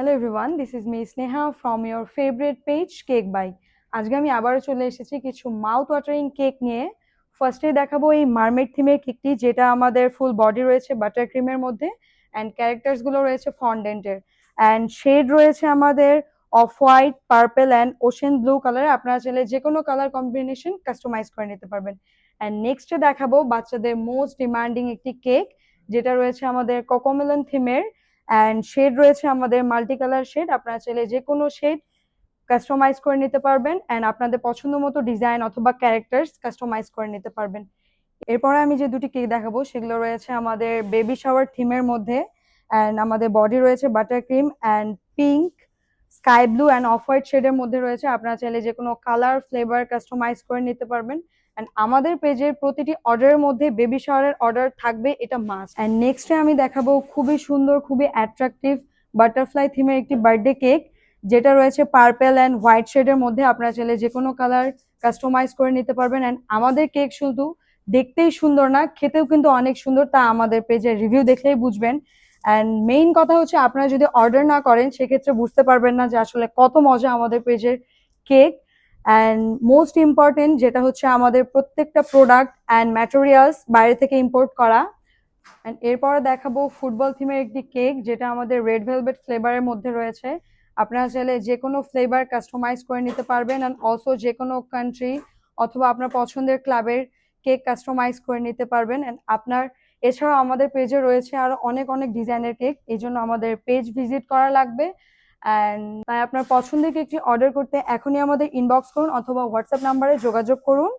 Hello everyone, this is me Sneha from your favorite page Cake by। আজকে আমি আবারও চলে এসেছি কিছু মাউথ ওয়াটারিং কেক নিয়ে। ফার্স্টে দেখাবো এই মারমেড থিমের কেকটি, যেটা আমাদের ফুল বডি রয়েছে বাটার ক্রিমের মধ্যে অ্যান্ড ক্যারেক্টার্স গুলো রয়েছে ফন্ডেন্টের অ্যান্ড শেড রয়েছে আমাদের off white, purple and ocean blue colour. আপনারা চাইলে যে কোনো কালার কম্বিনেশন কাস্টমাইজ করে নিতে পারবেন। অ্যান্ড নেক্সটে দেখাবো বাচ্চাদের মোস্ট ডিমান্ডিং একটি কেক, যেটা রয়েছে আমাদের কোকোমেলন থিমের অ্যান্ড শেড রয়েছে আমাদের মাল্টি কালার শেড। আপনারা চাইলে যে কোনো শেড কাস্টমাইজ করে নিতে পারবেন অ্যান্ড আপনাদের পছন্দ মতো ডিজাইন অথবা ক্যারেক্টার্স কাস্টমাইজ করে নিতে পারবেন। এরপরে আমি যে দুটি কেক দেখাবো সেগুলো রয়েছে আমাদের বেবি শাওয়ার থিমের মধ্যে অ্যান্ড আমাদের বডি রয়েছে butter cream and pink, sky blue and off white শেডের মধ্যে রয়েছে। আপনারা চাইলে যে কোনো কালার ফ্লেভার কাস্টমাইজ করে নিতে পারবেন অ্যান্ড আমাদের পেজের প্রতিটি অর্ডারের মধ্যে বেবি শাওয়ারের অর্ডার থাকবে, এটা মাস্ট। অ্যান্ড নেক্সটে আমি দেখাবো খুবই সুন্দর খুবই অ্যাট্রাকটিভ বাটারফ্লাই থিমের একটি বার্থডে কেক, যেটা রয়েছে পার্পল অ্যান্ড হোয়াইট শেডের মধ্যে। আপনারা চাইলে যে কোনো কালার কাস্টমাইজ করে নিতে পারবেন অ্যান্ড আমাদের কেক শুধু দেখতেই সুন্দর না, খেতেও কিন্তু অনেক সুন্দর, তা আমাদের পেজের রিভিউ দেখলেই বুঝবেন। অ্যান্ড মেইন কথা হচ্ছে আপনারা যদি অর্ডার না করেন সেক্ষেত্রে বুঝতে পারবেন না যে আসলে কত মজা আমাদের পেজের কেক। অ্যান্ড মোস্ট ইম্পর্টেন্ট যেটা হচ্ছে আমাদের প্রত্যেকটা প্রোডাক্ট অ্যান্ড ম্যাটেরিয়ালস বাইরে থেকে ইম্পোর্ট করা। অ্যান্ড এরপরে দেখাবো ফুটবল থিমের একটি কেক, যেটা আমাদের রেড ভেলভেট ফ্লেভারের মধ্যে রয়েছে। আপনারা চাইলে যে কোনো ফ্লেভার কাস্টমাইজ করে নিতে পারবেন অ্যান্ড অলসো যে কোনো কান্ট্রি অথবা আপনার পছন্দের ক্লাবের কেক কাস্টমাইজ করে নিতে পারবেন। অ্যান্ড আপনার এছাড়াও আমাদের পেজে রয়েছে আরো অনেক অনেক ডিজাইনের কেক, এই জন্য আমাদের পেজ ভিজিট করা লাগবে। অ্যান্ড তাই আপনার পছন্দের কেকটি অর্ডার করতে এখনই আমাদের ইনবক্স করুন অথবা হোয়াটসঅ্যাপ নাম্বারে যোগাযোগ করুন।